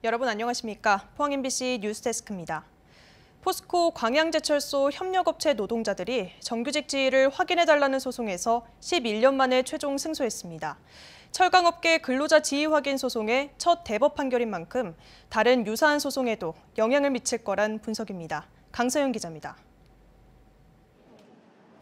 여러분 안녕하십니까? 포항 MBC 뉴스데스크입니다. 포스코 광양제철소 협력업체 노동자들이 정규직 지위를 확인해달라는 소송에서 11년 만에 최종 승소했습니다. 철강업계 근로자 지위 확인 소송의 첫 대법 판결인 만큼 다른 유사한 소송에도 영향을 미칠 거란 분석입니다. 강서영 기자입니다.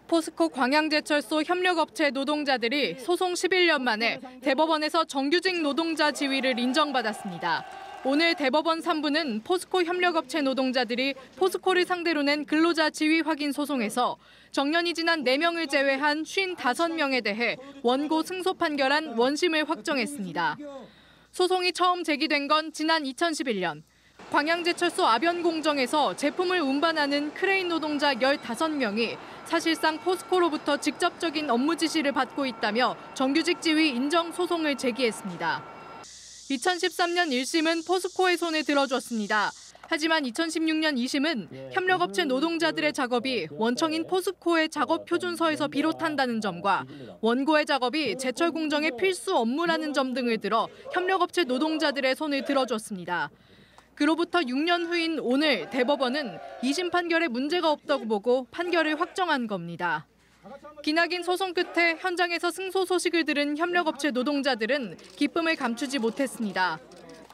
포스코 광양제철소 협력업체 노동자들이 소송 11년 만에 대법원에서 정규직 노동자 지위를 인정받았습니다. 오늘 대법원 3부는 포스코 협력업체 노동자들이 포스코를 상대로 낸 근로자 지위 확인 소송에서 정년이 지난 4명을 제외한 55명에 대해 원고 승소 판결한 원심을 확정했습니다. 소송이 처음 제기된 건 지난 2011년. 광양제철소 아변 공정에서 제품을 운반하는 크레인 노동자 15명이 사실상 포스코로부터 직접적인 업무 지시를 받고 있다며 정규직 지위 인정 소송을 제기했습니다. 2013년 1심은 포스코의 손에 들어줬습니다. 하지만 2016년 2심은 협력업체 노동자들의 작업이 원청인 포스코의 작업 표준서에서 비롯한다는 점과 원고의 작업이 제철 공정의 필수 업무라는 점 등을 들어 협력업체 노동자들의 손을 들어줬습니다. 그로부터 6년 후인 오늘 대법원은 2심 판결에 문제가 없다고 보고 판결을 확정한 겁니다. 기나긴 소송 끝에 현장에서 승소 소식을 들은 협력업체 노동자들은 기쁨을 감추지 못했습니다.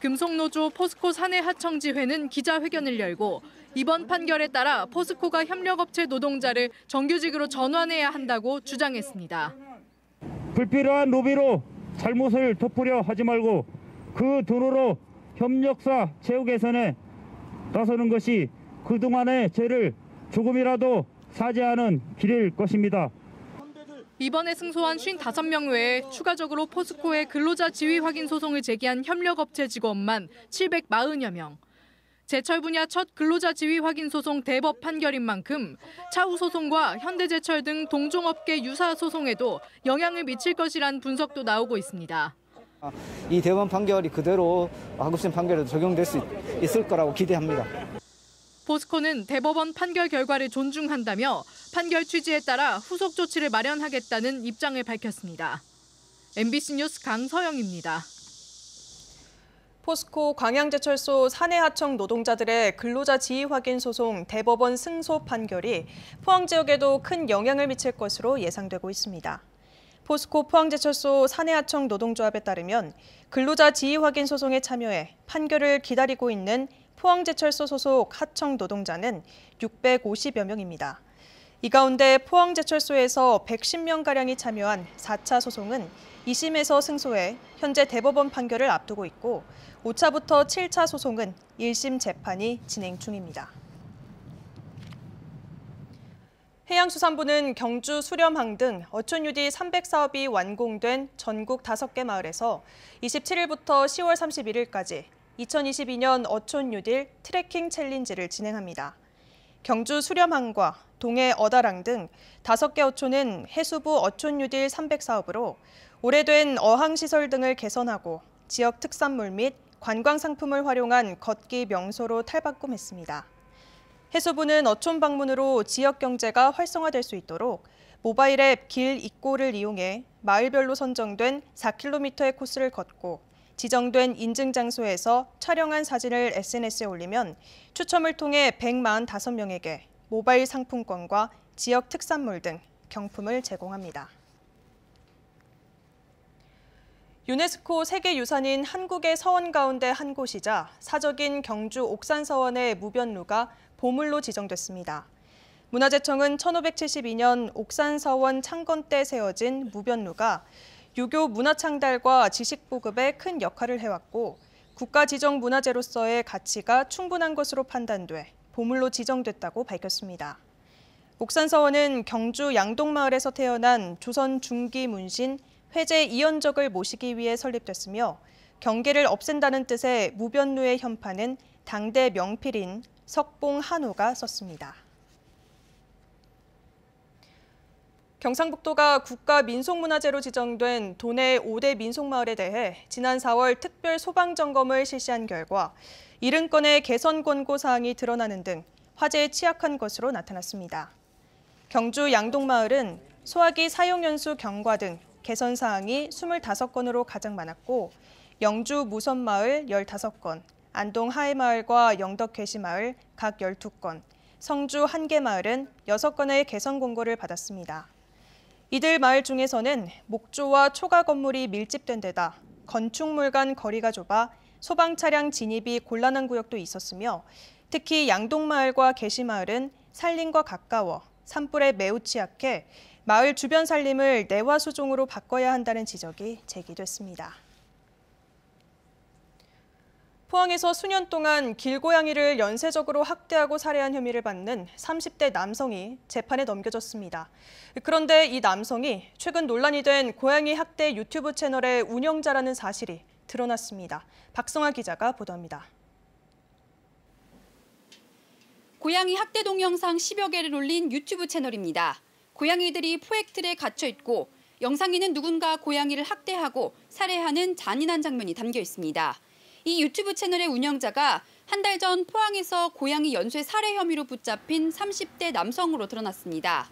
금속노조 포스코 사내하청지회는 기자회견을 열고 이번 판결에 따라 포스코가 협력업체 노동자를 정규직으로 전환해야 한다고 주장했습니다. 불필요한 로비로 잘못을 덮으려 하지 말고 그 돈으로 협력사 채용 개선에 나서는 것이 그동안의 죄를 조금이라도 사죄하는 길일 것입니다. 이번에 승소한 55명 외에 추가적으로 포스코의 근로자 지위 확인 소송을 제기한 협력업체 직원만 740여 명. 제철 분야 첫 근로자 지위 확인 소송 대법 판결인 만큼 차후 소송과 현대제철 등 동종업계 유사 소송에도 영향을 미칠 것이란 분석도 나오고 있습니다. 이 대법원 판결이 그대로 하급심 판결에도 적용될 수 있을 거라고 기대합니다. 포스코는 대법원 판결 결과를 존중한다며 판결 취지에 따라 후속 조치를 마련하겠다는 입장을 밝혔습니다. MBC 뉴스 강서영입니다. 포스코 광양제철소 사내하청 노동자들의 근로자 지위 확인 소송 대법원 승소 판결이 포항 지역에도 큰 영향을 미칠 것으로 예상되고 있습니다. 포스코 포항제철소 사내하청 노동조합에 따르면 근로자 지위 확인 소송에 참여해 판결을 기다리고 있는 포항제철소 소속 하청 노동자는 650여 명입니다. 이 가운데 포항제철소에서 110명가량이 참여한 4차 소송은 2심에서 승소해 현재 대법원 판결을 앞두고 있고 5차부터 7차 소송은 1심 재판이 진행 중입니다. 해양수산부는 경주 수렴항 등 어촌유디 300사업이 완공된 전국 5개 마을에서 27일부터 10월 31일까지 2022년 어촌유딜 트래킹 챌린지를 진행합니다. 경주 수렴항과 동해 어다랑 등 5개 어촌은 해수부 어촌유딜 300사업으로 오래된 어항시설 등을 개선하고 지역 특산물 및 관광상품을 활용한 걷기 명소로 탈바꿈했습니다. 해수부는 어촌 방문으로 지역 경제가 활성화될 수 있도록 모바일 앱 길 입고를 이용해 마을별로 선정된 4km의 코스를 걷고 지정된 인증 장소에서 촬영한 사진을 SNS에 올리면 추첨을 통해 145명에게 모바일 상품권과 지역 특산물 등 경품을 제공합니다. 유네스코 세계유산인 한국의 서원 가운데 한 곳이자 사적인 경주 옥산서원의 무변루가 보물로 지정됐습니다. 문화재청은 1572년 옥산서원 창건 때 세워진 무변루가 유교 문화창달과 지식보급에 큰 역할을 해왔고 국가 지정 문화재로서의 가치가 충분한 것으로 판단돼 보물로 지정됐다고 밝혔습니다. 옥산서원은 경주 양동마을에서 태어난 조선 중기 문신 회제 이연적을 모시기 위해 설립됐으며 경계를 없앤다는 뜻의 무변루의 현판은 당대 명필인 석봉 한우가 썼습니다. 경상북도가 국가민속문화재로 지정된 도내 5대 민속마을에 대해 지난 4월 특별 소방점검을 실시한 결과 70건의 개선 권고 사항이 드러나는 등 화재에 취약한 것으로 나타났습니다. 경주 양동마을은 소화기 사용연수 경과 등 개선 사항이 25건으로 가장 많았고 영주 무선마을 15건, 안동 하회마을과 영덕 괴시마을 각 12건, 성주 한계마을은 6건의 개선 공고를 받았습니다. 이들 마을 중에서는 목조와 초가 건물이 밀집된 데다 건축물 간 거리가 좁아 소방 차량 진입이 곤란한 구역도 있었으며 특히 양동마을과 괴시마을은 산림과 가까워 산불에 매우 취약해 마을 주변 산림을 내화수종으로 바꿔야 한다는 지적이 제기됐습니다. 포항에서 수년 동안 길고양이를 연쇄적으로 학대하고 살해한 혐의를 받는 30대 남성이 재판에 넘겨졌습니다. 그런데 이 남성이 최근 논란이 된 고양이 학대 유튜브 채널의 운영자라는 사실이 드러났습니다. 박성아 기자가 보도합니다. 고양이 학대 동영상 10여 개를 올린 유튜브 채널입니다. 고양이들이 포획틀에 갇혀 있고 영상에는 누군가 고양이를 학대하고 살해하는 잔인한 장면이 담겨 있습니다. 이 유튜브 채널의 운영자가 한 달 전 포항에서 고양이 연쇄 살해 혐의로 붙잡힌 30대 남성으로 드러났습니다.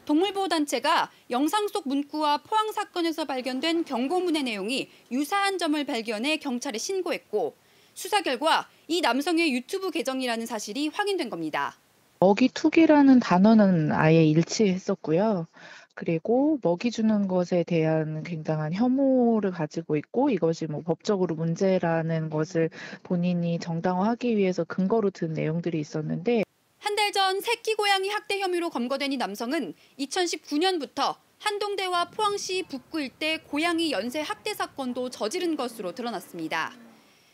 동물보호단체가 영상 속 문구와 포항 사건에서 발견된 경고문의 내용이 유사한 점을 발견해 경찰에 신고했고 수사 결과 이 남성의 유튜브 계정이라는 사실이 확인된 겁니다. 먹이 투기라는 단어는 아예 일치했었고요. 그리고 먹이 주는 것에 대한 굉장한 혐오를 가지고 있고 이것이 법적으로 문제라는 것을 본인이 정당화하기 위해서 근거로 든 내용들이 있었는데 한 달 전 새끼 고양이 학대 혐의로 검거된 이 남성은 2019년부터 한동대와 포항시 북구 일대 고양이 연쇄 학대 사건도 저지른 것으로 드러났습니다.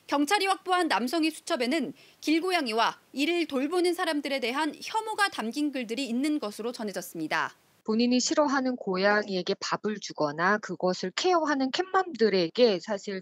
경찰이 확보한 남성의 수첩에는 길고양이와 이를 돌보는 사람들에 대한 혐오가 담긴 글들이 있는 것으로 전해졌습니다. 본인이 싫어하는 고양이에게 밥을 주거나 그것을 케어하는 캣맘들에게 사실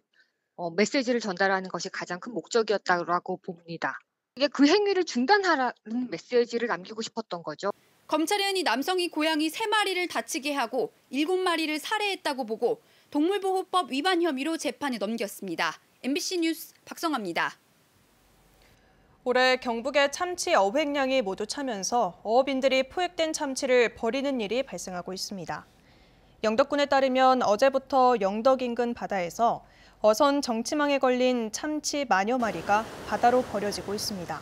메시지를 전달하는 것이 가장 큰 목적이었다고 봅니다. 이게 그 행위를 중단하라는 메시지를 남기고 싶었던 거죠. 검찰은 이 남성이 고양이 3마리를 다치게 하고 7마리를 살해했다고 보고 동물보호법 위반 혐의로 재판에 넘겼습니다. MBC 뉴스 박성아입니다. 올해 경북의 참치 어획량이 모두 차면서 어업인들이 포획된 참치를 버리는 일이 발생하고 있습니다. 영덕군에 따르면 어제부터 영덕 인근 바다에서 어선 정치망에 걸린 참치 만여 마리가 바다로 버려지고 있습니다.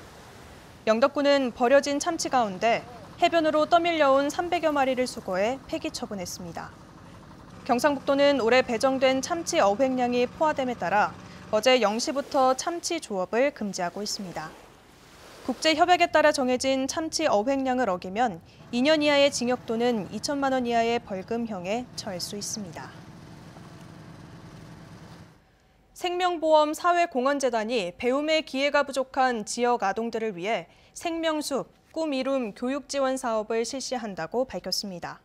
영덕군은 버려진 참치 가운데 해변으로 떠밀려온 300여 마리를 수거해 폐기 처분했습니다. 경상북도는 올해 배정된 참치 어획량이 포화됨에 따라 어제 0시부터 참치 조업을 금지하고 있습니다. 국제협약에 따라 정해진 참치 어획량을 어기면 2년 이하의 징역 또는 2천만 원 이하의 벌금형에 처할 수 있습니다. 생명보험 사회공헌재단이 배움의 기회가 부족한 지역 아동들을 위해 생명숲, 꿈 이룸 교육 지원 사업을 실시한다고 밝혔습니다.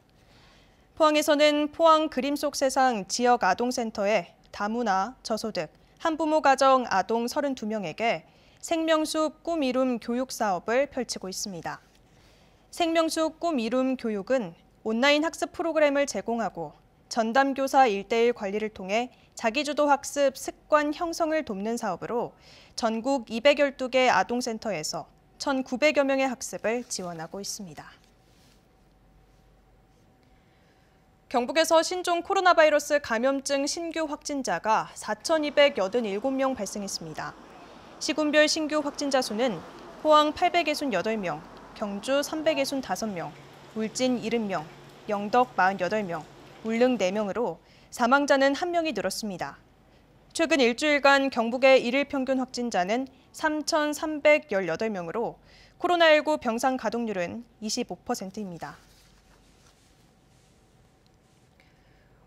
포항에서는 포항 그림 속 세상 지역 아동센터에 다문화, 저소득, 한부모 가정 아동 32명에게 생명숲 꿈 이룸 교육 사업을 펼치고 있습니다. 생명숲 꿈 이룸 교육은 온라인 학습 프로그램을 제공하고 전담교사 1:1 관리를 통해 자기주도 학습 습관 형성을 돕는 사업으로 전국 212개 아동센터에서 1,900여 명의 학습을 지원하고 있습니다. 경북에서 신종 코로나 바이러스 감염증 신규 확진자가 4,287명 발생했습니다. 시군별 신규 확진자 수는 포항 868명, 경주 365명, 울진 70명, 영덕 48명, 울릉 4명으로 사망자는 1명이 늘었습니다. 최근 일주일간 경북의 일일 평균 확진자는 3,318명으로 코로나19 병상 가동률은 25%입니다.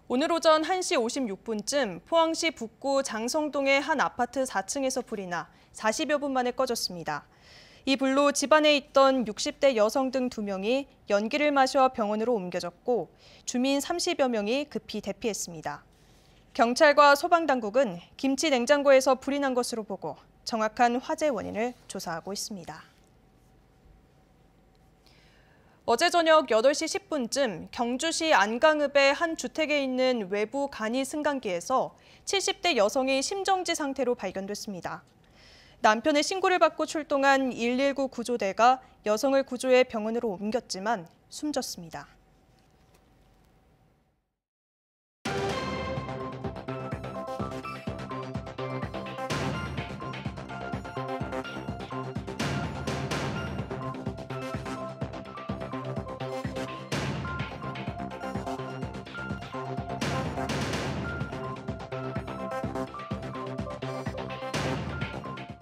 오늘 오전 1시 56분쯤 포항시 북구 장성동의 한 아파트 4층에서 불이 나 40여 분 만에 꺼졌습니다. 이 불로 집안에 있던 60대 여성 등 2명이 연기를 마셔 병원으로 옮겨졌고 주민 30여 명이 급히 대피했습니다. 경찰과 소방당국은 김치 냉장고에서 불이 난 것으로 보고 정확한 화재 원인을 조사하고 있습니다. 어제 저녁 8시 10분쯤 경주시 안강읍의 한 주택에 있는 외부 간이 승강기에서 70대 여성이 심정지 상태로 발견됐습니다. 남편의 신고를 받고 출동한 119 구조대가 여성을 구조해 병원으로 옮겼지만 숨졌습니다.